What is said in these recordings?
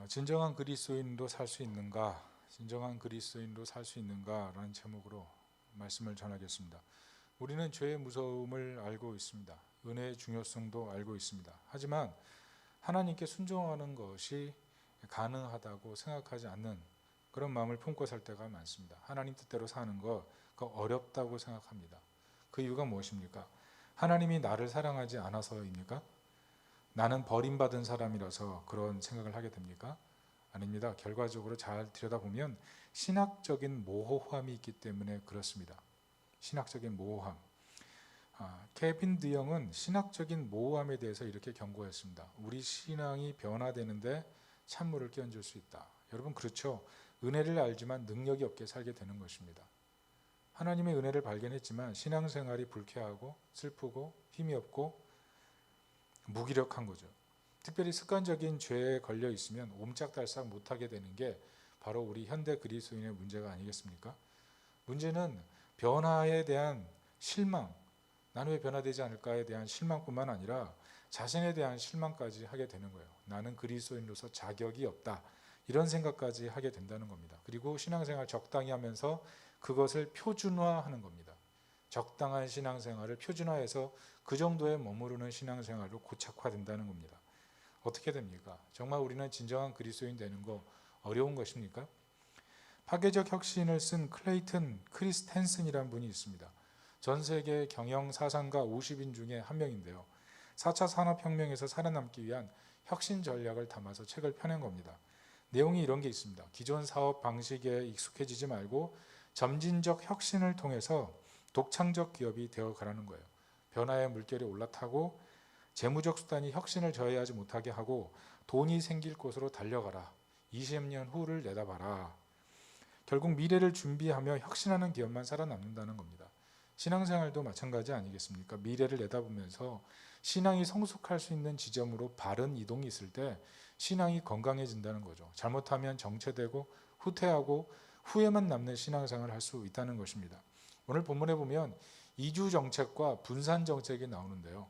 진정한 그리스도인으로 살 수 있는가? 진정한 그리스도인으로 살 수 있는가? 라는 제목으로 말씀을 전하겠습니다. 우리는 죄의 무서움을 알고 있습니다. 은혜의 중요성도 알고 있습니다. 하지만 하나님께 순종하는 것이 가능하다고 생각하지 않는 그런 마음을 품고 살 때가 많습니다. 하나님 뜻대로 사는 거 어렵다고 생각합니다. 그 이유가 무엇입니까? 하나님이 나를 사랑하지 않아서입니까? 나는 버림받은 사람이라서 그런 생각을 하게 됩니까? 아닙니다. 결과적으로 잘 들여다보면 신학적인 모호함이 있기 때문에 그렇습니다. 신학적인 모호함. 케빈 드영은 신학적인 모호함에 대해서 이렇게 경고했습니다. 우리 신앙이 변화되는데 찬물을 끼얹을 수 있다. 여러분 그렇죠? 은혜를 알지만 능력이 없게 살게 되는 것입니다. 하나님의 은혜를 발견했지만 신앙생활이 불쾌하고 슬프고 힘이 없고 무기력한 거죠. 특별히 습관적인 죄에 걸려 있으면 옴짝달싹 못하게 되는 게 바로 우리 현대 그리스도인의 문제가 아니겠습니까? 문제는 변화에 대한 실망, 나는 왜 변화되지 않을까에 대한 실망뿐만 아니라 자신에 대한 실망까지 하게 되는 거예요. 나는 그리스도인으로서 자격이 없다. 이런 생각까지 하게 된다는 겁니다. 그리고 신앙생활 적당히 하면서 그것을 표준화하는 겁니다. 적당한 신앙생활을 표준화해서 그 정도에 머무르는 신앙생활로 고착화된다는 겁니다. 어떻게 됩니까? 정말 우리는 진정한 그리스도인 되는 거 어려운 것입니까? 파괴적 혁신을 쓴 클레이튼 크리스텐슨이라는 분이 있습니다. 전 세계 경영 사상가 50인 중에 한 명인데요. 4차 산업혁명에서 살아남기 위한 혁신 전략을 담아서 책을 펴낸 겁니다. 내용이 이런 게 있습니다. 기존 사업 방식에 익숙해지지 말고 점진적 혁신을 통해서 독창적 기업이 되어가라는 거예요. 변화의 물결에 올라타고 재무적 수단이 혁신을 저해하지 못하게 하고 돈이 생길 곳으로 달려가라. 20년 후를 내다봐라. 결국 미래를 준비하며 혁신하는 기업만 살아남는다는 겁니다. 신앙생활도 마찬가지 아니겠습니까? 미래를 내다보면서 신앙이 성숙할 수 있는 지점으로 바른 이동이 있을 때 신앙이 건강해진다는 거죠. 잘못하면 정체되고 후퇴하고 후회만 남는 신앙생활을 할 수 있다는 것입니다. 오늘 본문에 보면 이주 정책과 분산 정책이 나오는데요.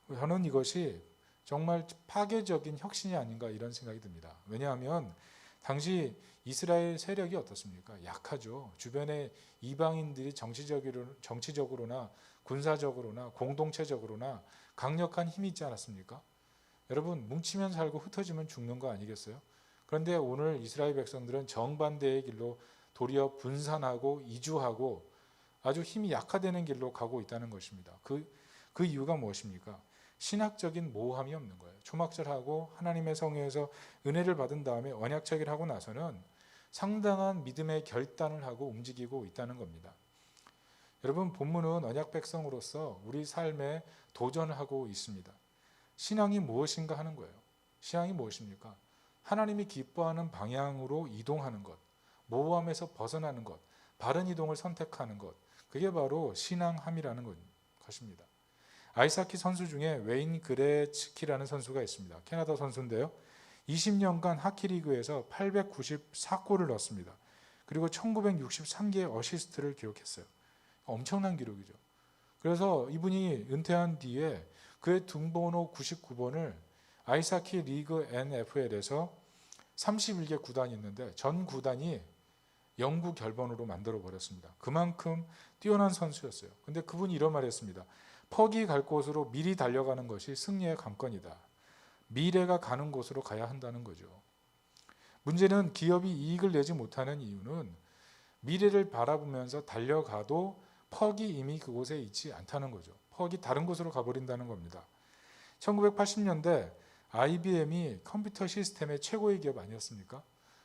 저는 이것이 정말 파괴적인 혁신이 아닌가 이런 생각이 듭니다. 왜냐하면 당시 이스라엘 세력이 어떻습니까? 약하죠. 주변에 이방인들이 정치적으로나 군사적으로나 공동체적으로나 강력한 힘이 있지 않았습니까? 여러분 뭉치면 살고 흩어지면 죽는 거 아니겠어요? 그런데 오늘 이스라엘 백성들은 정반대의 길로 도리어 분산하고 이주하고 아주 힘이 약화되는 길로 가고 있다는 것입니다. 그 이유가 무엇입니까? 신학적인 모호함이 없는 거예요. 초막절하고 하나님의 성회에서 은혜를 받은 다음에 언약체계를 하고 나서는 상당한 믿음의 결단을 하고 움직이고 있다는 겁니다. 여러분 본문은 언약 백성으로서 우리 삶에 도전하고 있습니다. 신앙이 무엇인가 하는 거예요. 신앙이 무엇입니까? 하나님이 기뻐하는 방향으로 이동하는 것, 모호함에서 벗어나는 것, 바른 이동을 선택하는 것, 그게 바로 신앙함이라는 것입니다. 아이스하키 선수 중에 웨인 그레츠키라는 선수가 있습니다. 캐나다 선수인데요. 20년간 하키리그에서 894골을 넣었습니다. 그리고 1963개의 어시스트를 기록했어요. 엄청난 기록이죠. 그래서 이분이 은퇴한 뒤에 그의 등번호 99번을 아이스하키 리그 NFL에서 31개 구단이 있는데 전 구단이 영구 결번으로 만들어 버렸습니다. 그만큼 뛰어난 선수였어요. 근데 그분이 이런 말을 했습니다. 퍽이 갈 곳으로 미리 달려가는 것이 승리의 관건이다. 미래가 가는 곳으로 가야 한다는 거죠. 문제는 기업이 이익을 내지 못하는 이유는 미래를 바라보면서 달려가도 퍽이 이미 그곳에 있지 않다는 거죠. 퍽이 다른 곳으로 가버린다는 겁니다. 1980년대 IBM이 컴퓨터 시스템의 최고의 기업 아니었습니까?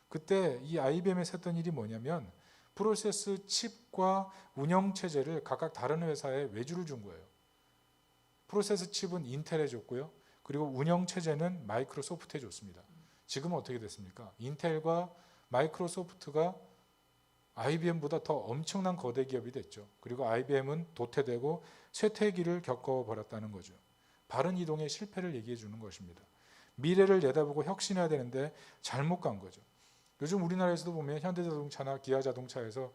그때 이 IBM에서 했던 일이 뭐냐면 프로세스 칩과 운영체제를 각각 다른 회사에 외주를 준 거예요. 프로세스 칩은 인텔에 줬고요. 그리고 운영체제는 마이크로소프트에 줬습니다. 지금은 어떻게 됐습니까? 인텔과 마이크로소프트가 IBM보다 더 엄청난 거대 기업이 됐죠. 그리고 IBM은 도태되고 쇠퇴기를 겪어버렸다는 거죠. 바른 이동의 실패를 얘기해 주는 것입니다. 미래를 내다보고 혁신해야 되는데 잘못 간 거죠. 요즘 우리나라에서도 보면 현대자동차나 기아자동차에서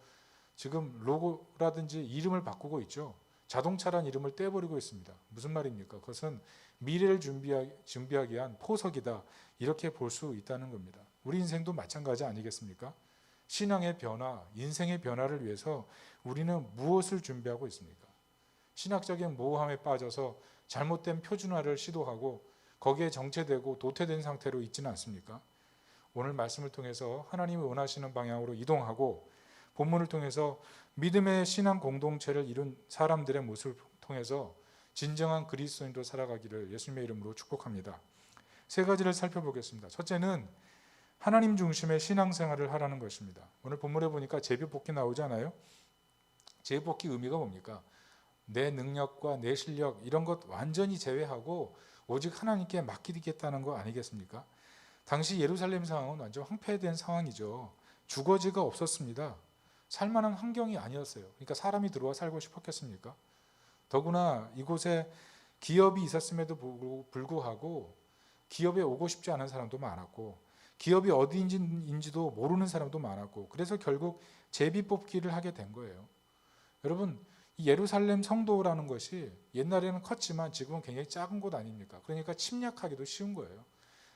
지금 로고라든지 이름을 바꾸고 있죠. 자동차란 이름을 떼버리고 있습니다. 무슨 말입니까? 그것은 미래를 준비하기 위한 포석이다. 이렇게 볼 수 있다는 겁니다. 우리 인생도 마찬가지 아니겠습니까? 신앙의 변화, 인생의 변화를 위해서 우리는 무엇을 준비하고 있습니까? 신학적인 모호함에 빠져서 잘못된 표준화를 시도하고 거기에 정체되고 도태된 상태로 있지는 않습니까? 오늘 말씀을 통해서 하나님이 원하시는 방향으로 이동하고 본문을 통해서 믿음의 신앙 공동체를 이룬 사람들의 모습을 통해서 진정한 그리스도인으로 살아가기를 예수님의 이름으로 축복합니다. 세 가지를 살펴보겠습니다. 첫째는 하나님 중심의 신앙생활을 하라는 것입니다. 오늘 본문에 보니까 제비뽑기 나오잖아요. 제비뽑기 의미가 뭡니까? 내 능력과 내 실력 이런 것 완전히 제외하고 오직 하나님께 맡기겠다는 거 아니겠습니까? 당시 예루살렘 상황은 완전 황폐된 상황이죠. 주거지가 없었습니다. 살만한 환경이 아니었어요. 그러니까 사람이 들어와 살고 싶었겠습니까? 더구나 이곳에 기업이 있었음에도 불구하고 기업에 오고 싶지 않은 사람도 많았고 기업이 어디인지도 모르는 사람도 많았고 그래서 결국 제비뽑기를 하게 된 거예요. 여러분, 이 예루살렘 성도라는 것이 옛날에는 컸지만 지금은 굉장히 작은 곳 아닙니까? 그러니까 침략하기도 쉬운 거예요.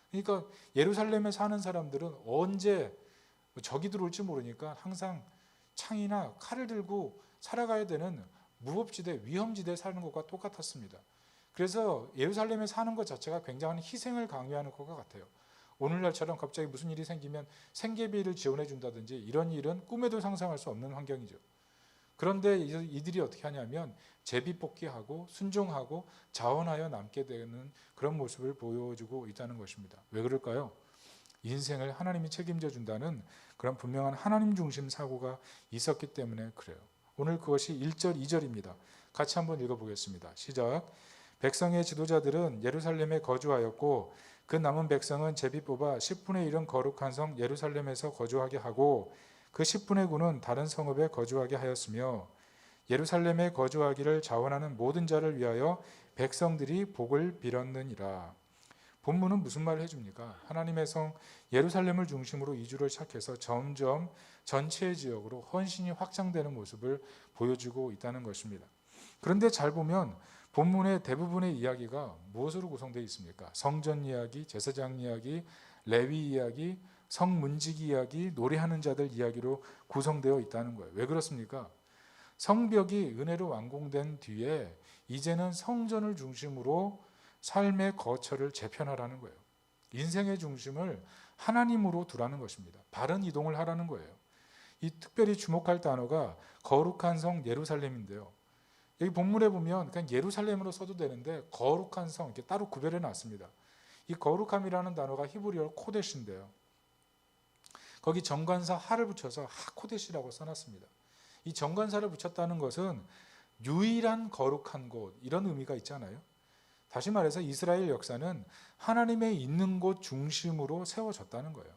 그러니까 예루살렘에 사는 사람들은 언제 적이 들어올지 모르니까 항상 창이나 칼을 들고 살아가야 되는 무법지대, 위험지대에 사는 것과 똑같았습니다. 그래서 예루살렘에 사는 것 자체가 굉장한 희생을 강요하는 것 같아요. 오늘날처럼 갑자기 무슨 일이 생기면 생계비를 지원해 준다든지 이런 일은 꿈에도 상상할 수 없는 환경이죠. 그런데 이들이 어떻게 하냐면 제비뽑기하고 순종하고 자원하여 남게 되는 그런 모습을 보여주고 있다는 것입니다. 왜 그럴까요? 인생을 하나님이 책임져 준다는 그런 분명한 하나님 중심 사고가 있었기 때문에 그래요. 오늘 그것이 1절, 2절입니다. 같이 한번 읽어보겠습니다. 시작. 백성의 지도자들은 예루살렘에 거주하였고 그 남은 백성은 제비 뽑아 10분의 1은 거룩한 성 예루살렘에서 거주하게 하고 그 10분의 9는 다른 성읍에 거주하게 하였으며 예루살렘에 거주하기를 자원하는 모든 자를 위하여 백성들이 복을 빌었느니라. 본문은 무슨 말을 해줍니까? 하나님의 성 예루살렘을 중심으로 이주를 시작해서 점점 전체 지역으로 헌신이 확장되는 모습을 보여주고 있다는 것입니다. 그런데 잘 보면 본문의 대부분의 이야기가 무엇으로 구성되어 있습니까? 성전 이야기, 제사장 이야기, 레위 이야기, 성문지기 이야기, 노래하는 자들 이야기로 구성되어 있다는 거예요. 왜 그렇습니까? 성벽이 은혜로 완공된 뒤에 이제는 성전을 중심으로 삶의 거처를 재편하라는 거예요. 인생의 중심을 하나님으로 두라는 것입니다. 바른 이동을 하라는 거예요. 이 특별히 주목할 단어가 거룩한 성 예루살렘인데요. 여기 본문에 보면 그냥 예루살렘으로 써도 되는데 거룩한 성 이렇게 따로 구별해 놨습니다. 이 거룩함이라는 단어가 히브리어 코데시인데요. 거기 정관사 하를 붙여서 하코데시라고 써놨습니다. 이 정관사를 붙였다는 것은 유일한 거룩한 곳 이런 의미가 있잖아요. 다시 말해서 이스라엘 역사는 하나님의 있는 곳 중심으로 세워졌다는 거예요.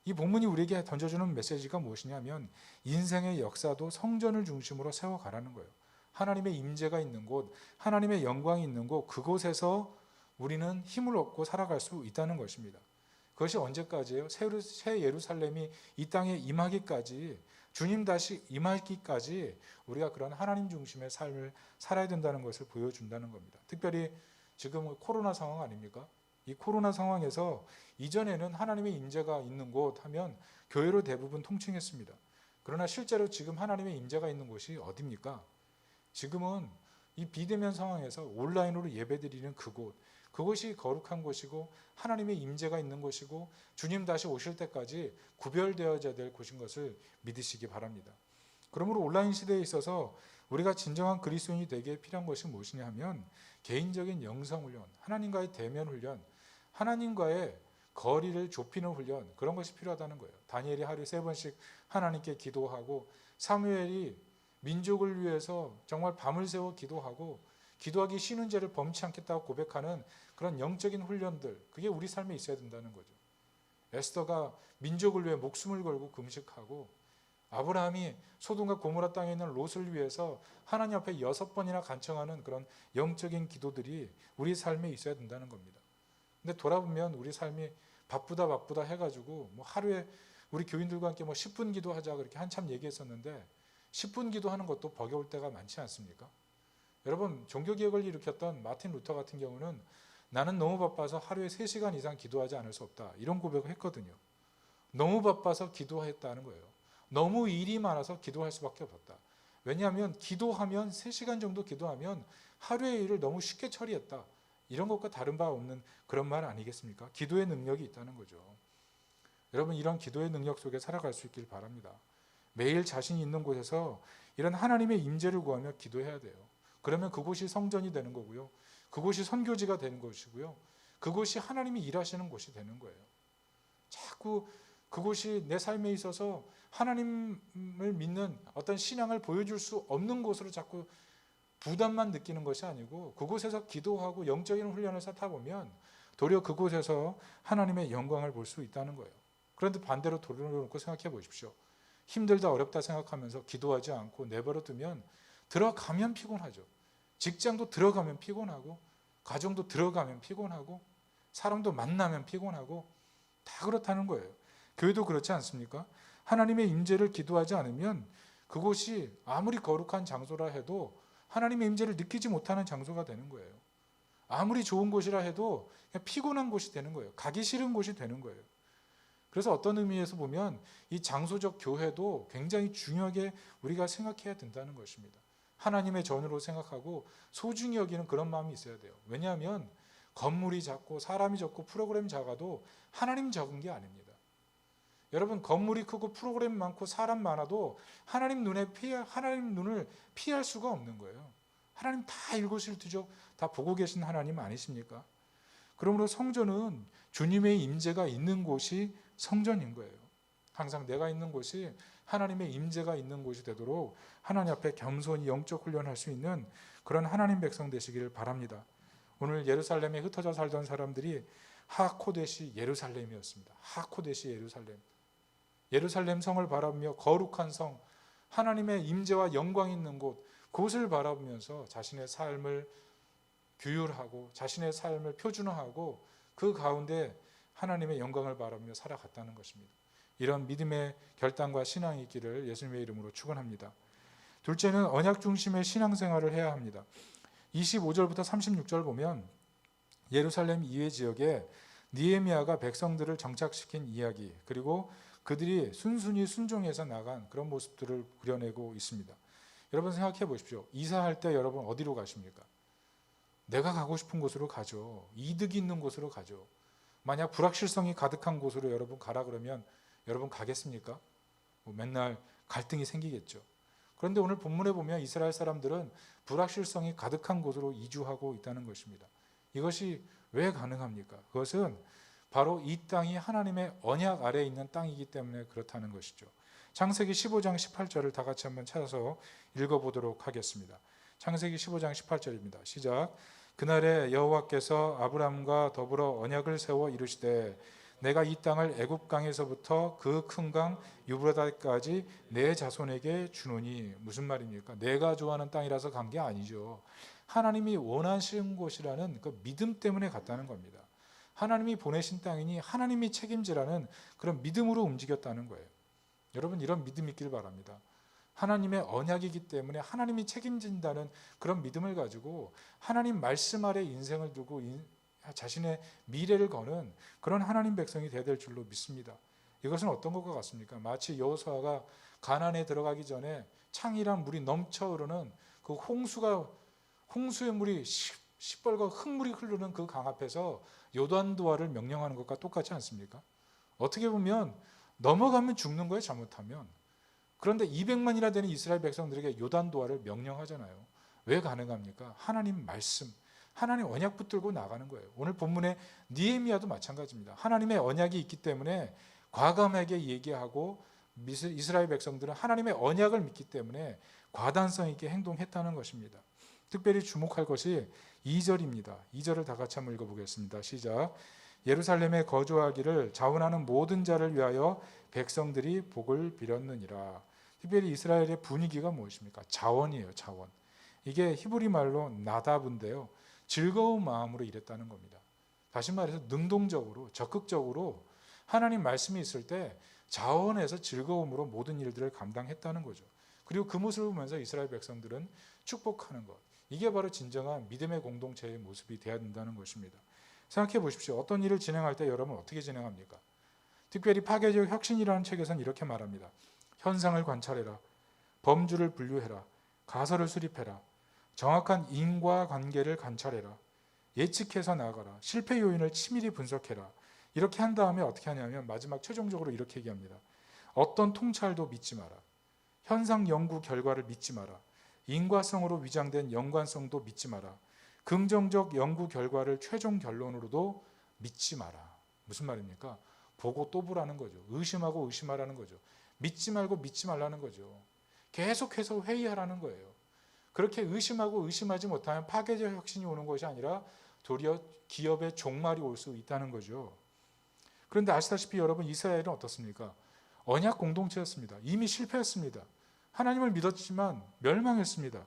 이 본문이 우리에게 던져주는 메시지가 무엇이냐면 인생의 역사도 성전을 중심으로 세워가라는 거예요. 하나님의 임재가 있는 곳, 하나님의 영광이 있는 곳, 그곳에서 우리는 힘을 얻고 살아갈 수 있다는 것입니다. 그것이 언제까지예요? 새 예루살렘이 이 땅에 임하기까지, 주님 다시 임하기까지 우리가 그런 하나님 중심의 삶을 살아야 된다는 것을 보여준다는 겁니다. 특별히 지금 코로나 상황 아닙니까? 이 코로나 상황에서 이전에는 하나님의 임재가 있는 곳 하면 교회로 대부분 통칭했습니다. 그러나 실제로 지금 하나님의 임재가 있는 곳이 어디입니까? 지금은 이 비대면 상황에서 온라인으로 예배드리는 그곳, 그것이 거룩한 곳이고 하나님의 임재가 있는 곳이고 주님 다시 오실 때까지 구별되어져야 될 곳인 것을 믿으시기 바랍니다. 그러므로 온라인 시대에 있어서 우리가 진정한 그리스도인이 되기에 필요한 것이 무엇이냐 하면 개인적인 영성훈련, 하나님과의 대면 훈련, 하나님과의 거리를 좁히는 훈련, 그런 것이 필요하다는 거예요. 다니엘이 하루에 3번씩 하나님께 기도하고 사무엘이 민족을 위해서 정말 밤을 새워 기도하고 기도하기 쉬는 죄를 범치 않겠다고 고백하는 그런 영적인 훈련들, 그게 우리 삶에 있어야 된다는 거죠. 에스더가 민족을 위해 목숨을 걸고 금식하고 아브라함이 소돔과 고모라 땅에 있는 롯을 위해서 하나님 앞에 6번이나 간청하는 그런 영적인 기도들이 우리 삶에 있어야 된다는 겁니다. 근데 돌아보면 우리 삶이 바쁘다 해가지고 뭐 하루에 우리 교인들과 함께 10분 기도하자 그렇게 한참 얘기했었는데 10분 기도하는 것도 버거울 때가 많지 않습니까? 여러분, 종교개혁을 일으켰던 마틴 루터 같은 경우는 나는 너무 바빠서 하루에 3시간 이상 기도하지 않을 수 없다 이런 고백을 했거든요. 너무 바빠서 기도했다는 거예요. 너무 일이 많아서 기도할 수밖에 없었다. 왜냐하면 기도하면 3시간 정도 기도하면 하루의 일을 너무 쉽게 처리했다. 이런 것과 다른 바 없는 그런 말 아니겠습니까? 기도의 능력이 있다는 거죠. 여러분, 이런 기도의 능력 속에 살아갈 수 있길 바랍니다. 매일 자신이 있는 곳에서 이런 하나님의 임재를 구하며 기도해야 돼요. 그러면 그곳이 성전이 되는 거고요. 그곳이 선교지가 되는 것이고요. 그곳이 하나님이 일하시는 곳이 되는 거예요. 자꾸 그곳이 내 삶에 있어서 하나님을 믿는 어떤 신앙을 보여줄 수 없는 곳으로 자꾸 부담만 느끼는 것이 아니고 그곳에서 기도하고 영적인 훈련을 쌓다 보면 도리어 그곳에서 하나님의 영광을 볼 수 있다는 거예요. 그런데 반대로 돌려놓고 생각해 보십시오. 힘들다 어렵다 생각하면서 기도하지 않고 내버려 두면 들어가면 피곤하죠. 직장도 들어가면 피곤하고 가정도 들어가면 피곤하고 사람도 만나면 피곤하고 다 그렇다는 거예요. 교회도 그렇지 않습니까? 하나님의 임재를 기도하지 않으면 그곳이 아무리 거룩한 장소라 해도 하나님의 임재를 느끼지 못하는 장소가 되는 거예요. 아무리 좋은 곳이라 해도 그냥 피곤한 곳이 되는 거예요. 가기 싫은 곳이 되는 거예요. 그래서 어떤 의미에서 보면 이 장소적 교회도 굉장히 중요하게 우리가 생각해야 된다는 것입니다. 하나님의 전으로 생각하고 소중히 여기는 그런 마음이 있어야 돼요. 왜냐하면 건물이 작고 사람이 적고 프로그램이 작아도 하나님 적은 게 아닙니다. 여러분, 건물이 크고 프로그램 많고 사람 많아도 하나님 눈을 피할 수가 없는 거예요. 하나님 다 일거수일투족 다 보고 계신 하나님 아니십니까? 그러므로 성전은 주님의 임재가 있는 곳이 성전인 거예요. 항상 내가 있는 곳이 하나님의 임재가 있는 곳이 되도록 하나님 앞에 겸손히 영적 훈련할 수 있는 그런 하나님 백성 되시기를 바랍니다. 오늘 예루살렘에 흩어져 살던 사람들이 하코데시 예루살렘이었습니다. 하코데시 예루살렘. 예루살렘 성을 바라보며 거룩한 성, 하나님의 임재와 영광이 있는 곳, 그곳을 바라보면서 자신의 삶을 규율하고 자신의 삶을 표준화하고 그 가운데 하나님의 영광을 바라보며 살아갔다는 것입니다. 이런 믿음의 결단과 신앙이 있기를 예수님의 이름으로 축원합니다. 둘째는 언약 중심의 신앙생활을 해야 합니다. 25절부터 36절 보면 예루살렘 이외 지역에 느헤미야가 백성들을 정착시킨 이야기, 그리고 그들이 순순히 순종해서 나간 그런 모습들을 그려내고 있습니다. 여러분 생각해 보십시오. 이사할 때 여러분 어디로 가십니까? 내가 가고 싶은 곳으로 가죠. 이득이 있는 곳으로 가죠. 만약 불확실성이 가득한 곳으로 여러분 가라 그러면 여러분 가겠습니까? 맨날 갈등이 생기겠죠. 그런데 오늘 본문에 보면 이스라엘 사람들은 불확실성이 가득한 곳으로 이주하고 있다는 것입니다. 이것이 왜 가능합니까? 그것은 바로 이 땅이 하나님의 언약 아래에 있는 땅이기 때문에 그렇다는 것이죠. 창세기 15장 18절을 다 같이 한번 찾아서 읽어보도록 하겠습니다. 창세기 15장 18절입니다. 시작. 그날에 여호와께서 아브람과 더불어 언약을 세워 이르시되 내가 이 땅을 애굽 강에서부터 그 큰 강 유브라데까지 내 자손에게 주노니. 무슨 말입니까? 내가 좋아하는 땅이라서 간 게 아니죠. 하나님이 원하시는 곳이라는 그 믿음 때문에 갔다는 겁니다. 하나님이 보내신 땅이니 하나님이 책임지라는 그런 믿음으로 움직였다는 거예요. 여러분 이런 믿음이 있길 바랍니다. 하나님의 언약이기 때문에 하나님이 책임진다는 그런 믿음을 가지고 하나님 말씀 아래 인생을 두고 자신의 미래를 거는 그런 하나님 백성이 되어야 될 줄로 믿습니다. 이것은 어떤 것과 같습니까? 마치 여호수아가 가나안에 들어가기 전에 창이란 물이 넘쳐 흐르는 그 홍수의 물이 시뻘건 흙물이 흐르는 그 강 앞에서 요단도화를 명령하는 것과 똑같지 않습니까? 어떻게 보면 넘어가면 죽는 거예요, 잘못하면. 그런데 200만이나 되는 이스라엘 백성들에게 요단도화를 명령하잖아요. 왜 가능합니까? 하나님 말씀, 하나님 언약 붙들고 나가는 거예요. 오늘 본문의 느헤미야도 마찬가지입니다. 하나님의 언약이 있기 때문에 과감하게 얘기하고 이스라엘 백성들은 하나님의 언약을 믿기 때문에 과단성 있게 행동했다는 것입니다. 특별히 주목할 것이 2절입니다. 2절을 다 같이 한번 읽어보겠습니다. 시작. 예루살렘에 거주하기를 자원하는 모든 자를 위하여 백성들이 복을 빌었느니라. 특별히 이스라엘의 분위기가 무엇입니까? 자원이에요. 자원. 이게 히브리 말로 나답인데요. 즐거운 마음으로 일했다는 겁니다. 다시 말해서 능동적으로 적극적으로 하나님 말씀이 있을 때 자원해서 즐거움으로 모든 일들을 감당했다는 거죠. 그리고 그 모습을 보면서 이스라엘 백성들은 축복하는 것. 이게 바로 진정한 믿음의 공동체의 모습이 되어야 된다는 것입니다. 생각해 보십시오. 어떤 일을 진행할 때 여러분 어떻게 진행합니까? 특별히 파괴적 혁신이라는 책에서는 이렇게 말합니다. 현상을 관찰해라. 범주를 분류해라. 가설을 수립해라. 정확한 인과관계를 관찰해라. 예측해서 나아가라. 실패 요인을 치밀히 분석해라. 이렇게 한 다음에 어떻게 하냐면 마지막 최종적으로 이렇게 얘기합니다. 어떤 통찰도 믿지 마라. 현상 연구 결과를 믿지 마라. 인과성으로 위장된 연관성도 믿지 마라. 긍정적 연구 결과를 최종 결론으로도 믿지 마라. 무슨 말입니까? 보고 또 보라는 거죠. 의심하고 의심하라는 거죠. 믿지 말고 믿지 말라는 거죠. 계속해서 회의하라는 거예요. 그렇게 의심하고 의심하지 못하면 파괴적 혁신이 오는 것이 아니라 도리어 기업의 종말이 올 수 있다는 거죠. 그런데 아시다시피 여러분, 이스라엘은 어떻습니까? 언약 공동체였습니다. 이미 실패했습니다. 하나님을 믿었지만 멸망했습니다.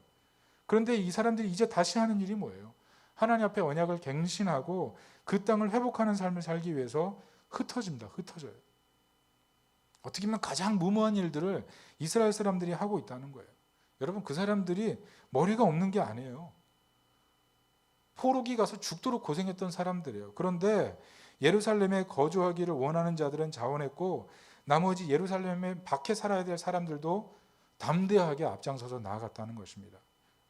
그런데 이 사람들이 이제 다시 하는 일이 뭐예요? 하나님 앞에 언약을 갱신하고 그 땅을 회복하는 삶을 살기 위해서 흩어집니다. 흩어져요. 어떻게 보면 가장 무모한 일들을 이스라엘 사람들이 하고 있다는 거예요. 여러분, 그 사람들이 머리가 없는 게 아니에요. 포로기 가서 죽도록 고생했던 사람들이에요. 그런데 예루살렘에 거주하기를 원하는 자들은 자원했고 나머지 예루살렘에 밖에 살아야 될 사람들도 담대하게 앞장서서 나아갔다는 것입니다.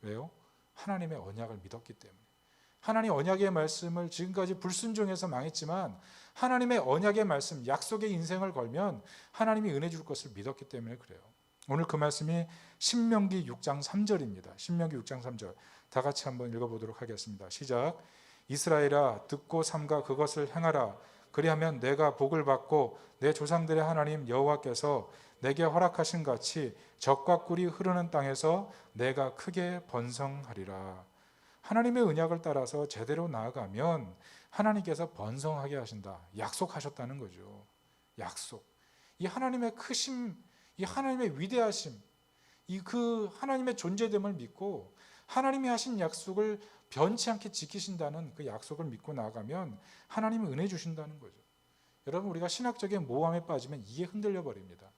왜요? 하나님의 언약을 믿었기 때문에. 하나님 언약의 말씀을 지금까지 불순종해서 망했지만 하나님의 언약의 말씀, 약속의 인생을 걸면 하나님이 은혜 줄 것을 믿었기 때문에 그래요. 오늘 그 말씀이 신명기 6장 3절입니다. 신명기 6장 3절. 다 같이 한번 읽어보도록 하겠습니다. 시작. 이스라엘아, 듣고 삼가 그것을 행하라. 그리하면 내가 복을 받고 내 조상들의 하나님 여호와께서 내게 허락하신 같이 젖과 꿀이 흐르는 땅에서 내가 크게 번성하리라. 하나님의 언약을 따라서 제대로 나아가면 하나님께서 번성하게 하신다. 약속하셨다는 거죠. 약속. 이 하나님의 크심, 이 하나님의 위대하심, 이 그 하나님의 존재됨을 믿고 하나님이 하신 약속을 변치 않게 지키신다는 그 약속을 믿고 나아가면 하나님은 은혜 주신다는 거죠. 여러분, 우리가 신학적인 모함에 빠지면 이게 흔들려 버립니다.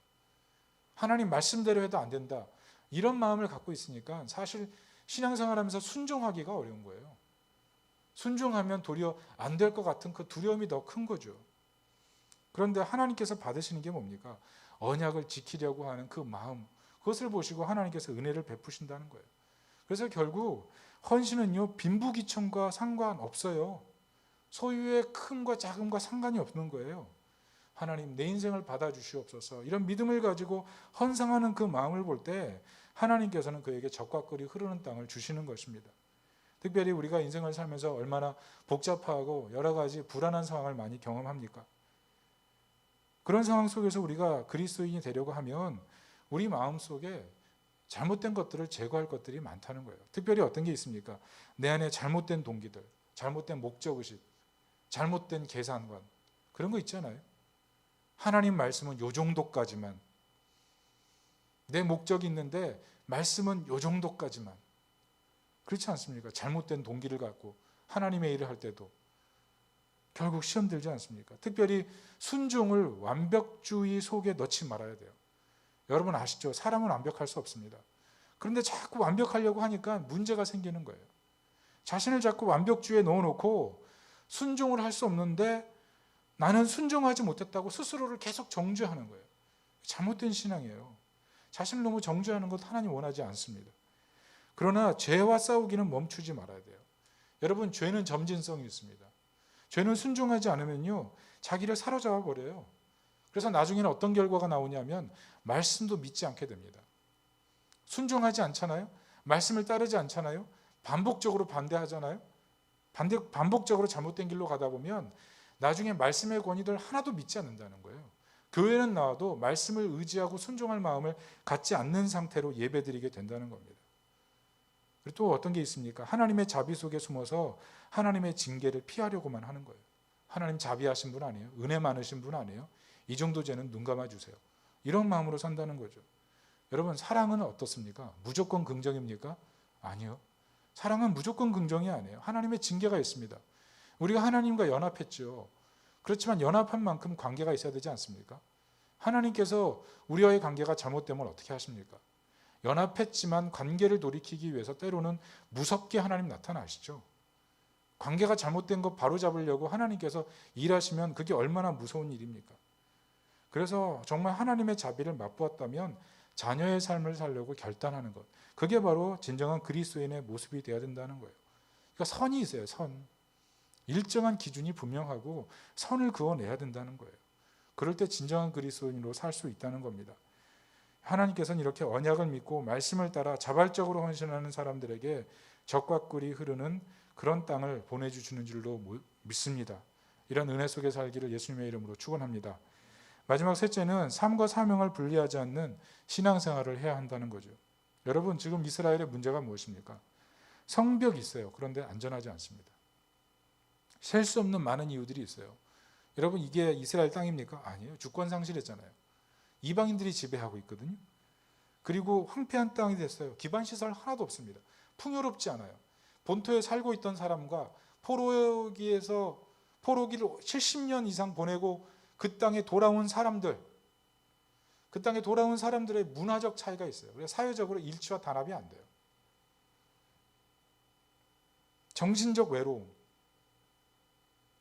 하나님 말씀대로 해도 안 된다. 이런 마음을 갖고 있으니까 사실 신앙생활하면서 순종하기가 어려운 거예요. 순종하면 도리어 안 될 것 같은 그 두려움이 더 큰 거죠. 그런데 하나님께서 받으시는 게 뭡니까? 언약을 지키려고 하는 그 마음, 그것을 보시고 하나님께서 은혜를 베푸신다는 거예요. 그래서 결국 헌신은요, 빈부귀천과 상관없어요. 소유의 큰과 작음과 상관이 없는 거예요. 하나님, 내 인생을 받아주시옵소서. 이런 믿음을 가지고 헌상하는 그 마음을 볼 때 하나님께서는 그에게 젖과 꿀이 흐르는 땅을 주시는 것입니다. 특별히 우리가 인생을 살면서 얼마나 복잡하고 여러 가지 불안한 상황을 많이 경험합니까? 그런 상황 속에서 우리가 그리스도인이 되려고 하면 우리 마음속에 잘못된 것들을 제거할 것들이 많다는 거예요. 특별히 어떤 게 있습니까? 내 안에 잘못된 동기들, 잘못된 목적의식, 잘못된 계산관, 그런 거 있잖아요. 하나님 말씀은 요 정도까지만, 내 목적이 있는데 말씀은 요 정도까지만. 그렇지 않습니까? 잘못된 동기를 갖고 하나님의 일을 할 때도 결국 시험 들지 않습니까? 특별히 순종을 완벽주의 속에 넣지 말아야 돼요. 여러분 아시죠? 사람은 완벽할 수 없습니다. 그런데 자꾸 완벽하려고 하니까 문제가 생기는 거예요. 자신을 자꾸 완벽주의에 넣어놓고 순종을 할 수 없는데 나는 순종하지 못했다고 스스로를 계속 정죄하는 거예요. 잘못된 신앙이에요. 자신을 너무 정죄하는 것 하나님 원하지 않습니다. 그러나 죄와 싸우기는 멈추지 말아야 돼요. 여러분, 죄는 점진성이 있습니다. 죄는 순종하지 않으면요, 자기를 사로잡아 버려요. 그래서 나중에는 어떤 결과가 나오냐면 말씀도 믿지 않게 됩니다. 순종하지 않잖아요. 말씀을 따르지 않잖아요. 반복적으로 반대하잖아요. 반복적으로 잘못된 길로 가다 보면 나중에 말씀의 권위들 하나도 믿지 않는다는 거예요. 교회는 나와도 말씀을 의지하고 순종할 마음을 갖지 않는 상태로 예배드리게 된다는 겁니다. 그리고 또 어떤 게 있습니까? 하나님의 자비 속에 숨어서 하나님의 징계를 피하려고만 하는 거예요. 하나님 자비하신 분 아니에요? 은혜 많으신 분 아니에요? 이 정도 죄는 눈 감아주세요. 이런 마음으로 산다는 거죠. 여러분, 사랑은 어떻습니까? 무조건 긍정입니까? 아니요. 사랑은 무조건 긍정이 아니에요. 하나님의 징계가 있습니다. 우리가 하나님과 연합했죠. 그렇지만 연합한 만큼 관계가 있어야 되지 않습니까? 하나님께서 우리와의 관계가 잘못되면 어떻게 하십니까? 연합했지만 관계를 돌이키기 위해서 때로는 무섭게 하나님 나타나시죠. 관계가 잘못된 거 바로잡으려고 하나님께서 일하시면 그게 얼마나 무서운 일입니까? 그래서 정말 하나님의 자비를 맛보았다면 자녀의 삶을 살려고 결단하는 것, 그게 바로 진정한 그리스도인의 모습이 되어야 된다는 거예요. 그러니까 선이 있어요. 선. 일정한 기준이 분명하고 선을 그어내야 된다는 거예요. 그럴 때 진정한 그리스도인으로 살 수 있다는 겁니다. 하나님께서는 이렇게 언약을 믿고 말씀을 따라 자발적으로 헌신하는 사람들에게 적과 꿀이 흐르는 그런 땅을 보내주시는 줄로 믿습니다. 이런 은혜 속에 살기를 예수님의 이름으로 축원합니다. 마지막 셋째는 삶과 사명을 분리하지 않는 신앙생활을 해야 한다는 거죠. 여러분, 지금 이스라엘의 문제가 무엇입니까? 성벽이 있어요. 그런데 안전하지 않습니다. 셀 수 없는 많은 이유들이 있어요. 여러분, 이게 이스라엘 땅입니까? 아니에요. 주권 상실했잖아요. 이방인들이 지배하고 있거든요. 그리고 황폐한 땅이 됐어요. 기반 시설 하나도 없습니다. 풍요롭지 않아요. 본토에 살고 있던 사람과 포로기를 70년 이상 보내고 그 땅에 돌아온 사람들의 문화적 차이가 있어요. 그래서 사회적으로 일치와 단합이 안 돼요. 정신적 외로움,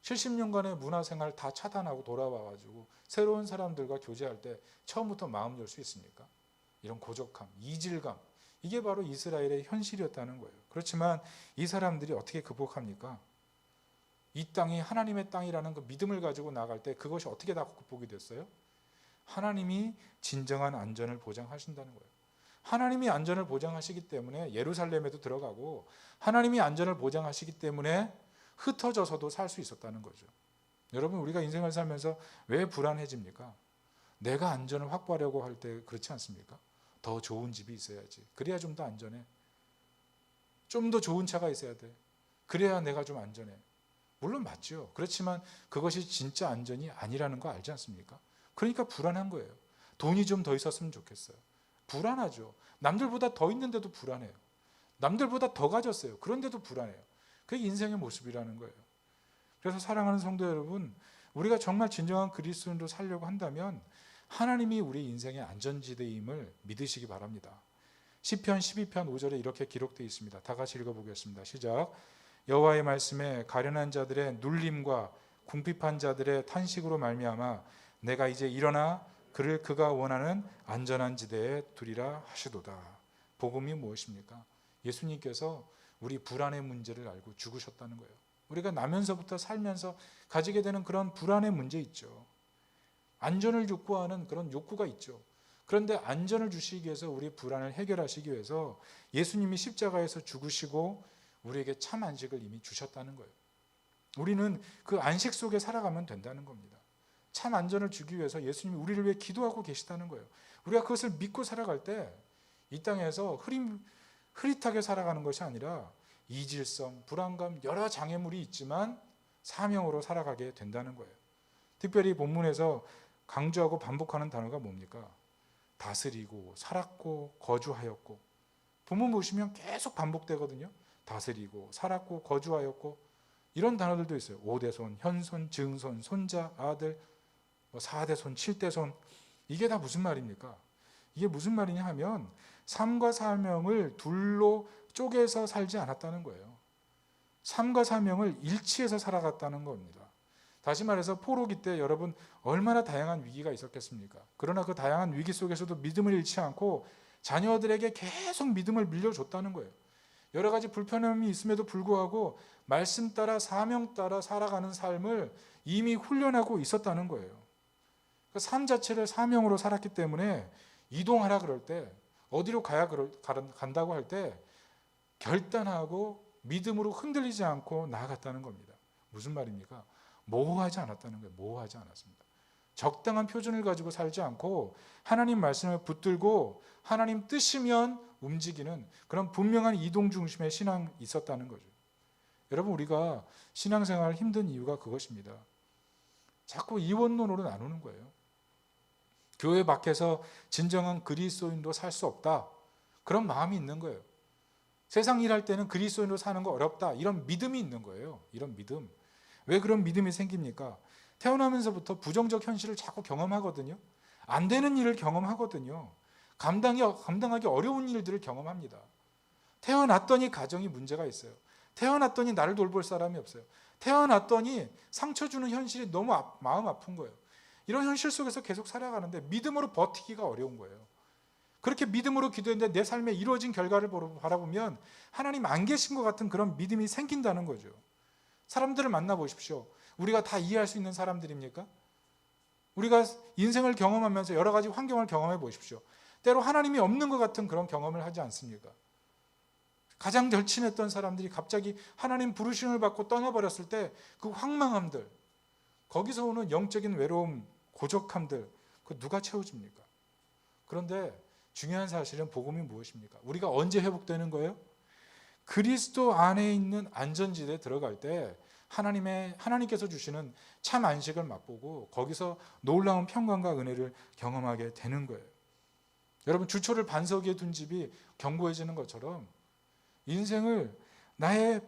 70년간의 문화생활 다 차단하고 돌아와가지고 새로운 사람들과 교제할 때 처음부터 마음 열 수 있습니까? 이런 고적함, 이질감, 이게 바로 이스라엘의 현실이었다는 거예요. 그렇지만 이 사람들이 어떻게 극복합니까? 이 땅이 하나님의 땅이라는 그 믿음을 가지고 나갈 때 그것이 어떻게 다 극복이 됐어요? 하나님이 진정한 안전을 보장하신다는 거예요. 하나님이 안전을 보장하시기 때문에 예루살렘에도 들어가고, 하나님이 안전을 보장하시기 때문에 흩어져서도 살 수 있었다는 거죠. 여러분, 우리가 인생을 살면서 왜 불안해집니까? 내가 안전을 확보하려고 할 때 그렇지 않습니까? 더 좋은 집이 있어야지. 그래야 좀 더 안전해. 좀 더 좋은 차가 있어야 돼. 그래야 내가 좀 안전해. 물론 맞죠. 그렇지만 그것이 진짜 안전이 아니라는 거 알지 않습니까? 그러니까 불안한 거예요. 돈이 좀 더 있었으면 좋겠어요. 불안하죠. 남들보다 더 있는데도 불안해요. 남들보다 더 가졌어요. 그런데도 불안해요. 그게 인생의 모습이라는 거예요. 그래서 사랑하는 성도 여러분, 우리가 정말 진정한 그리스도인으로 살려고 한다면 하나님이 우리 인생의 안전지대임을 믿으시기 바랍니다. 시편 12편 5절에 이렇게 기록되어 있습니다. 다 같이 읽어보겠습니다. 시작. 여호와의 말씀에 가련한 자들의 눌림과 궁핍한 자들의 탄식으로 말미암아 내가 이제 일어나 그를 그가 원하는 안전한 지대에 두리라 하시도다. 복음이 무엇입니까? 예수님께서 우리 불안의 문제를 알고 죽으셨다는 거예요. 우리가 나면서부터 살면서 가지게 되는 그런 불안의 문제 있죠. 안전을 욕구하는 그런 욕구가 있죠. 그런데 안전을 주시기 위해서 우리 불안을 해결하시기 위해서 예수님이 십자가에서 죽으시고 우리에게 참 안식을 이미 주셨다는 거예요. 우리는 그 안식 속에 살아가면 된다는 겁니다. 참 안전을 주기 위해서 예수님이 우리를 위해 기도하고 계시다는 거예요. 우리가 그것을 믿고 살아갈 때 이 땅에서 흐릿하게 살아가는 것이 아니라 이질성, 불안감, 여러 장애물이 있지만 사명으로 살아가게 된다는 거예요. 특별히 본문에서 강조하고 반복하는 단어가 뭡니까? 다스리고, 살았고, 거주하였고. 본문 보시면 계속 반복되거든요. 다스리고, 살았고, 거주하였고, 이런 단어들도 있어요. 5대손, 현손, 증손, 손자, 아들, 4대손, 7대손. 이게 다 무슨 말입니까? 이게 무슨 말이냐 하면 삶과 사명을 둘로 쪼개서 살지 않았다는 거예요. 삶과 사명을 일치해서 살아갔다는 겁니다. 다시 말해서 포로기 때 여러분 얼마나 다양한 위기가 있었겠습니까? 그러나 그 다양한 위기 속에서도 믿음을 잃지 않고 자녀들에게 계속 믿음을 밀려줬다는 거예요. 여러 가지 불편함이 있음에도 불구하고 말씀 따라 사명 따라 살아가는 삶을 이미 훈련하고 있었다는 거예요. 그 삶 자체를 사명으로 살았기 때문에 이동하라 그럴 때, 어디로 간다고 할 때 결단하고 믿음으로 흔들리지 않고 나아갔다는 겁니다. 무슨 말입니까? 모호하지 않았다는 거예요. 모호하지 않았습니다. 적당한 표준을 가지고 살지 않고 하나님 말씀을 붙들고 하나님 뜻이면 움직이는 그런 분명한 이동 중심의 신앙이 있었다는 거죠. 여러분, 우리가 신앙생활 힘든 이유가 그것입니다. 자꾸 이원론으로 나누는 거예요. 교회 밖에서 진정한 그리스도인도 살 수 없다. 그런 마음이 있는 거예요. 세상 일할 때는 그리스도인으로 사는 거 어렵다. 이런 믿음이 있는 거예요. 이런 믿음. 왜 그런 믿음이 생깁니까? 태어나면서부터 부정적 현실을 자꾸 경험하거든요. 안 되는 일을 경험하거든요. 감당하기 어려운 일들을 경험합니다. 태어났더니 가정이 문제가 있어요. 태어났더니 나를 돌볼 사람이 없어요. 태어났더니 상처 주는 현실이 너무 마음 아픈 거예요. 이런 현실 속에서 계속 살아가는데 믿음으로 버티기가 어려운 거예요. 그렇게 믿음으로 기도했는데 내 삶에 이루어진 결과를 바라보면 하나님 안 계신 것 같은 그런 믿음이 생긴다는 거죠. 사람들을 만나보십시오. 우리가 다 이해할 수 있는 사람들입니까? 우리가 인생을 경험하면서 여러 가지 환경을 경험해 보십시오. 때로 하나님이 없는 것 같은 그런 경험을 하지 않습니까? 가장 절친했던 사람들이 갑자기 하나님 부르심을 받고 떠나버렸을 때 그 황망함들, 거기서 오는 영적인 외로움, 고적함들, 그 누가 채워줍니까? 그런데 중요한 사실은 복음이 무엇입니까? 우리가 언제 회복되는 거예요? 그리스도 안에 있는 안전지대에 들어갈 때 하나님께서 주시는 참 안식을 맛보고 거기서 놀라운 평강과 은혜를 경험하게 되는 거예요. 여러분, 주초를 반석 위에 둔 집이 견고해지는 것처럼 인생을 나의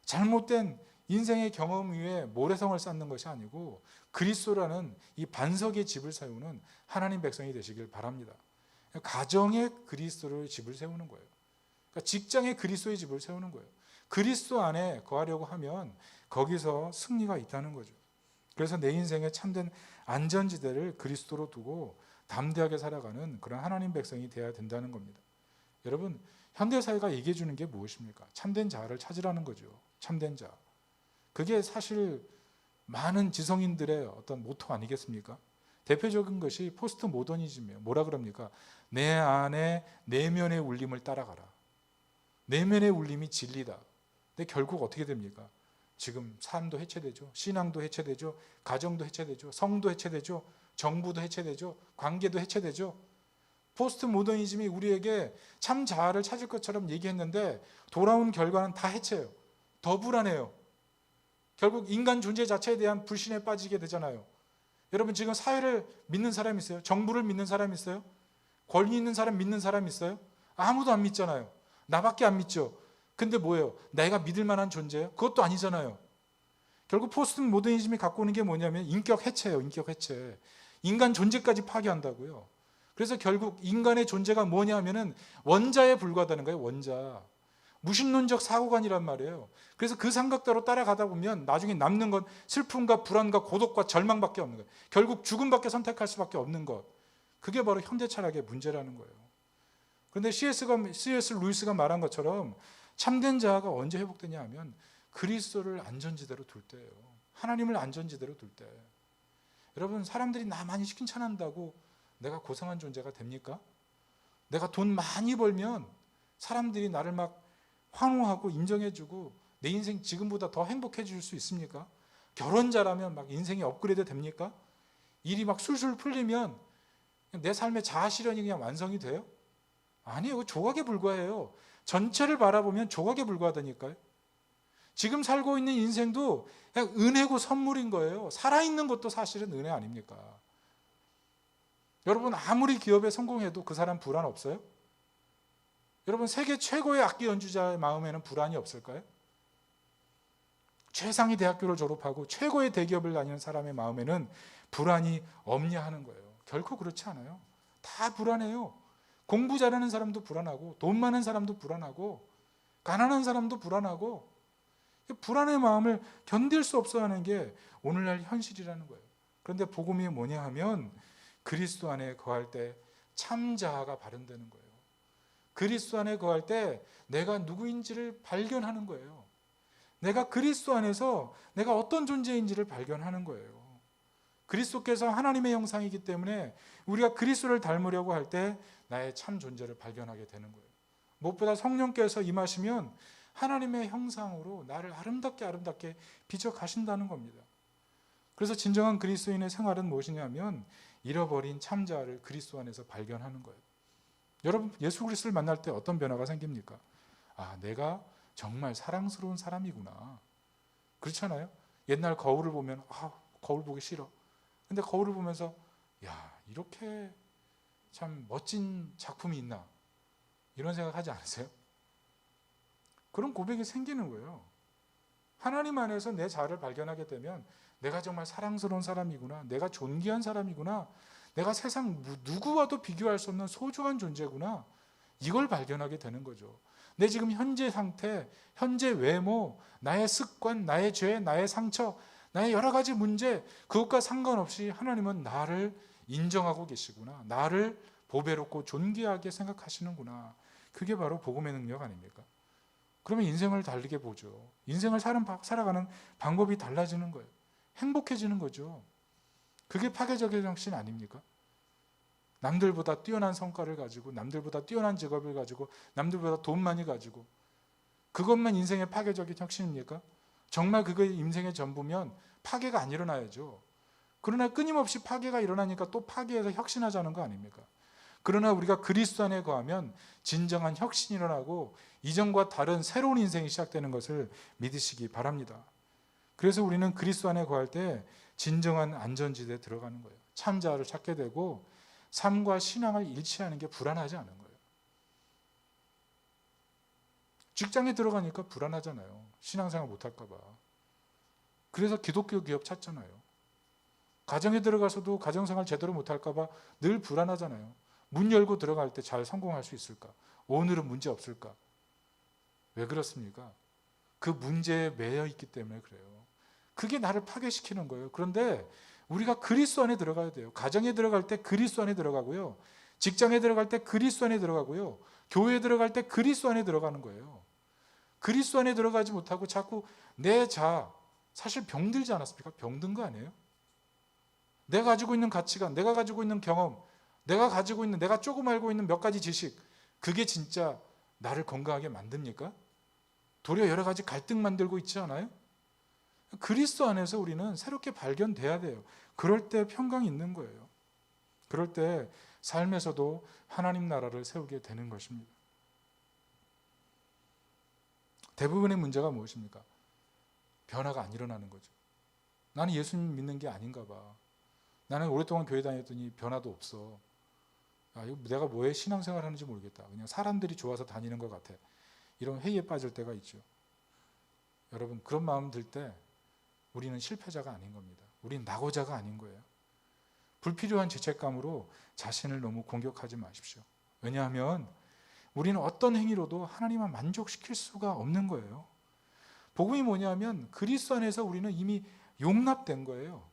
잘못된 인생의 경험 위에 모래성을 쌓는 것이 아니고 그리스도라는 이 반석의 집을 세우는 하나님 백성이 되시길 바랍니다. 가정에 그리스도의 집을 세우는 거예요. 그러니까 직장에 그리스도의 집을 세우는 거예요. 그리스도 안에 거하려고 하면 거기서 승리가 있다는 거죠. 그래서 내 인생의 참된 안전지대를 그리스도로 두고 담대하게 살아가는 그런 하나님 백성이 되어야 된다는 겁니다. 여러분, 현대사회가 얘기해 주는 게 무엇입니까? 참된 자아를 찾으라는 거죠. 참된 자. 그게 사실 많은 지성인들의 어떤 모토 아니겠습니까? 대표적인 것이 포스트 모더니즘이에요. 뭐라 그럽니까? 내 안에 내면의 울림을 따라가라. 내면의 울림이 진리다. 근데 결국 어떻게 됩니까? 지금 삶도 해체되죠. 신앙도 해체되죠. 가정도 해체되죠. 성도 해체되죠. 정부도 해체되죠. 관계도 해체되죠. 포스트 모더니즘이 우리에게 참 자아를 찾을 것처럼 얘기했는데 돌아온 결과는 다 해체예요. 더 불안해요. 결국 인간 존재 자체에 대한 불신에 빠지게 되잖아요. 여러분, 지금 사회를 믿는 사람 있어요? 정부를 믿는 사람 있어요? 권위 있는 사람 믿는 사람 있어요? 아무도 안 믿잖아요. 나밖에 안 믿죠. 근데 뭐예요? 내가 믿을 만한 존재예요? 그것도 아니잖아요. 결국 포스트 모더니즘이 갖고 오는 게 뭐냐면 인격 해체예요. 인격 해체. 인간 존재까지 파괴한다고요. 그래서 결국 인간의 존재가 뭐냐면은 원자에 불과하다는 거예요. 원자. 무신론적 사고관이란 말이에요. 그래서 그 생각대로 따라가다 보면 나중에 남는 건 슬픔과 불안과 고독과 절망밖에 없는 거예요. 결국 죽음밖에 선택할 수밖에 없는 것. 그게 바로 현대 철학의 문제라는 거예요. 그런데 C.S. 루이스가 말한 것처럼 참된 자아가 언제 회복되냐 하면 그리스도를 안전지대로 둘 때예요. 하나님을 안전지대로 둘 때. 여러분, 사람들이 나 많이 칭찬한다고 내가 고상한 존재가 됩니까? 내가 돈 많이 벌면 사람들이 나를 막 환호하고 인정해주고 내 인생 지금보다 더 행복해질 수 있습니까? 결혼 잘하면 막 인생이 업그레이드 됩니까? 일이 막 술술 풀리면 내 삶의 자아 실현이 그냥 완성이 돼요? 아니에요. 조각에 불과해요. 전체를 바라보면 조각에 불과하다니까요. 지금 살고 있는 인생도 그냥 은혜고 선물인 거예요. 살아있는 것도 사실은 은혜 아닙니까? 여러분, 아무리 기업에 성공해도 그 사람 불안 없어요? 여러분, 세계 최고의 악기 연주자의 마음에는 불안이 없을까요? 최상위 대학교를 졸업하고 최고의 대기업을 다니는 사람의 마음에는 불안이 없냐 하는 거예요. 결코 그렇지 않아요. 다 불안해요. 공부 잘하는 사람도 불안하고 돈 많은 사람도 불안하고 가난한 사람도 불안하고 불안의 마음을 견딜 수 없어 하는 게 오늘날 현실이라는 거예요. 그런데 복음이 뭐냐 하면 그리스도 안에 거할 때 참 자아가 발현되는 거예요. 그리스도 안에 거할 때 내가 누구인지를 발견하는 거예요. 내가 그리스도 안에서 내가 어떤 존재인지를 발견하는 거예요. 그리스도께서 하나님의 형상이기 때문에 우리가 그리스도를 닮으려고 할 때 나의 참 존재를 발견하게 되는 거예요. 무엇보다 성령께서 임하시면 하나님의 형상으로 나를 아름답게 비춰가신다는 겁니다. 그래서 진정한 그리스도인의 생활은 무엇이냐면 잃어버린 참 자아를 그리스도 안에서 발견하는 거예요. 여러분, 예수 그리스도를 만날 때 어떤 변화가 생깁니까? 아, 내가 정말 사랑스러운 사람이구나. 그렇잖아요? 옛날 거울을 보면 거울 보기 싫어. 근데 거울을 보면서 야, 이렇게 참 멋진 작품이 있나? 이런 생각하지 않으세요? 그런 고백이 생기는 거예요. 하나님 안에서 내 자아를 발견하게 되면 내가 정말 사랑스러운 사람이구나. 내가 존귀한 사람이구나. 내가 세상 누구와도 비교할 수 없는 소중한 존재구나. 이걸 발견하게 되는 거죠. 내 지금 현재 상태, 현재 외모, 나의 습관, 나의 죄, 나의 상처 나의 여러 가지 문제, 그것과 상관없이 하나님은 나를 인정하고 계시구나. 나를 보배롭고 존귀하게 생각하시는구나. 그게 바로 복음의 능력 아닙니까? 그러면 인생을 다르게 보죠. 인생을 살아가는 방법이 달라지는 거예요. 행복해지는 거죠. 그게 파괴적인 정신 아닙니까? 남들보다 뛰어난 성과를 가지고, 남들보다 뛰어난 직업을 가지고, 남들보다 돈 많이 가지고, 그것만 인생의 파괴적인 혁신입니까? 정말 그게 인생의 전부면 파괴가 안 일어나야죠. 그러나 끊임없이 파괴가 일어나니까 또 파괴해서 혁신하자는 거 아닙니까? 그러나 우리가 그리스도 안에 거하면 진정한 혁신이 일어나고 이전과 다른 새로운 인생이 시작되는 것을 믿으시기 바랍니다. 그래서 우리는 그리스도 안에 거할 때 진정한 안전지대에 들어가는 거예요. 참자를 찾게 되고 삶과 신앙을 일치하는 게 불안하지 않은 거예요. 직장에 들어가니까 불안하잖아요. 신앙생활 못할까 봐. 그래서 기독교 기업 찾잖아요. 가정에 들어가서도 가정생활 제대로 못할까 봐 늘 불안하잖아요. 문 열고 들어갈 때 잘 성공할 수 있을까? 오늘은 문제 없을까? 왜 그렇습니까? 그 문제에 매여 있기 때문에 그래요. 그게 나를 파괴시키는 거예요. 그런데 우리가 그리스도 안에 들어가야 돼요. 가정에 들어갈 때 그리스도 안에 들어가고요. 직장에 들어갈 때 그리스도 안에 들어가고요. 교회에 들어갈 때 그리스도 안에 들어가는 거예요. 그리스도 안에 들어가지 못하고 자꾸 내 자아, 사실 병들지 않았습니까? 병든 거 아니에요? 내가 가지고 있는 가치관, 내가 가지고 있는 경험, 내가 조금 알고 있는 몇 가지 지식, 그게 진짜 나를 건강하게 만듭니까? 도리어 여러 가지 갈등 만들고 있지 않아요? 그리스도 안에서 우리는 새롭게 발견돼야 돼요. 그럴 때 평강이 있는 거예요. 그럴 때 삶에서도 하나님 나라를 세우게 되는 것입니다. 대부분의 문제가 무엇입니까? 변화가 안 일어나는 거죠. 나는 예수님 믿는 게 아닌가 봐. 나는 오랫동안 교회 다녔더니 변화도 없어. 내가 뭐에 신앙생활 하는지 모르겠다. 그냥 사람들이 좋아서 다니는 것 같아. 이런 회의에 빠질 때가 있죠. 여러분, 그런 마음 들 때 우리는 실패자가 아닌 겁니다. 우리는 낙오자가 아닌 거예요. 불필요한 죄책감으로 자신을 너무 공격하지 마십시오. 왜냐하면 우리는 어떤 행위로도 하나님을 만족시킬 수가 없는 거예요. 복음이 뭐냐면 그리스도 안에서 우리는 이미 용납된 거예요.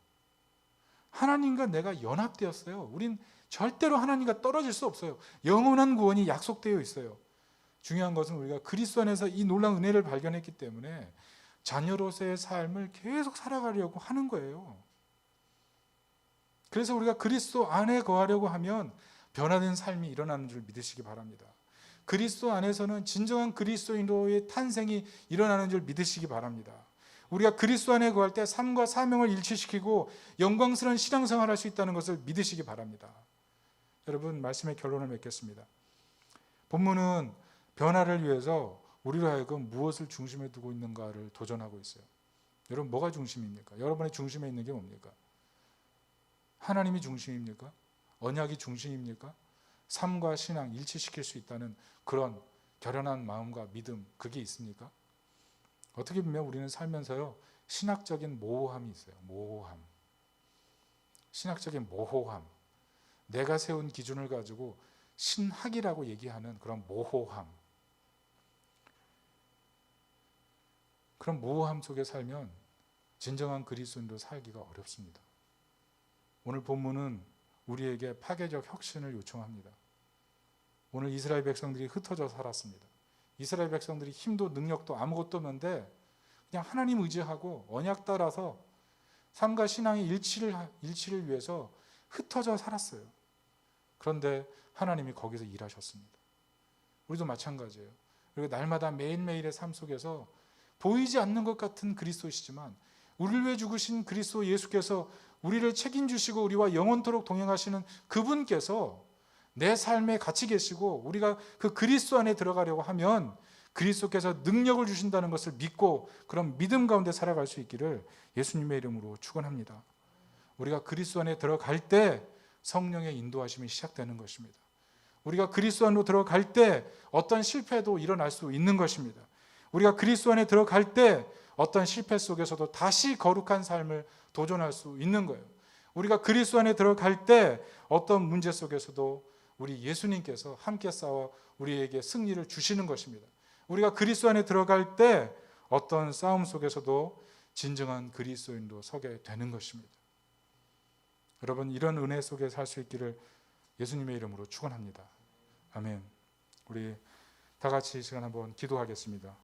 하나님과 내가 연합되었어요. 우린 절대로 하나님과 떨어질 수 없어요. 영원한 구원이 약속되어 있어요. 중요한 것은 우리가 그리스도 안에서 이 놀라운 은혜를 발견했기 때문에 자녀로서의 삶을 계속 살아가려고 하는 거예요. 그래서 우리가 그리스도 안에 거하려고 하면 변화된 삶이 일어나는 줄 믿으시기 바랍니다. 그리스도 안에서는 진정한 그리스도인으로의 탄생이 일어나는 줄 믿으시기 바랍니다. 우리가 그리스도 안에 거할 때 삶과 사명을 일치시키고 영광스러운 신앙생활을 할 수 있다는 것을 믿으시기 바랍니다. 여러분, 말씀의 결론을 맺겠습니다. 본문은 변화를 위해서 우리로 하여금 무엇을 중심에 두고 있는가를 도전하고 있어요. 여러분, 뭐가 중심입니까? 여러분의 중심에 있는 게 뭡니까? 하나님이 중심입니까? 언약이 중심입니까? 삶과 신앙 일치시킬 수 있다는 그런 결연한 마음과 믿음, 그게 있습니까? 어떻게 보면 우리는 살면서요, 신학적인 모호함이 있어요. 모호함. 신학적인 모호함. 내가 세운 기준을 가지고 신학이라고 얘기하는 그런 모호함. 그런 모호함 속에 살면 진정한 그리스도인으로 살기가 어렵습니다. 오늘 본문은 우리에게 파괴적 혁신을 요청합니다. 오늘 이스라엘 백성들이 흩어져 살았습니다. 이스라엘 백성들이 힘도 능력도 아무것도 없는데 그냥 하나님 의지하고 언약 따라서 삶과 신앙의 일치를 위해서 흩어져 살았어요. 그런데 하나님이 거기서 일하셨습니다. 우리도 마찬가지예요. 그리고 날마다 매일매일의 삶 속에서 보이지 않는 것 같은 그리스도시지만 우리를 위해 죽으신 그리스도 예수께서 우리를 책임지시고 우리와 영원토록 동행하시는 그분께서 내 삶에 같이 계시고 우리가 그 그리스도 안에 들어가려고 하면 그리스도께서 능력을 주신다는 것을 믿고 그런 믿음 가운데 살아갈 수 있기를 예수님의 이름으로 축원합니다. 우리가 그리스도 안에 들어갈 때 성령의 인도하심이 시작되는 것입니다. 우리가 그리스도 안으로 들어갈 때 어떤 실패도 일어날 수 있는 것입니다. 우리가 그리스도 안에 들어갈 때 어떤 실패 속에서도 다시 거룩한 삶을 도전할 수 있는 거예요. 우리가 그리스도 안에 들어갈 때 어떤 문제 속에서도 우리 예수님께서 함께 싸워 우리에게 승리를 주시는 것입니다. 우리가 그리스도 안에 들어갈 때 어떤 싸움 속에서도 진정한 그리스도인도 서게 되는 것입니다. 여러분, 이런 은혜 속에 살 수 있기를 예수님의 이름으로 축원합니다. 아멘. 우리 다 같이 이 시간 한번 기도하겠습니다.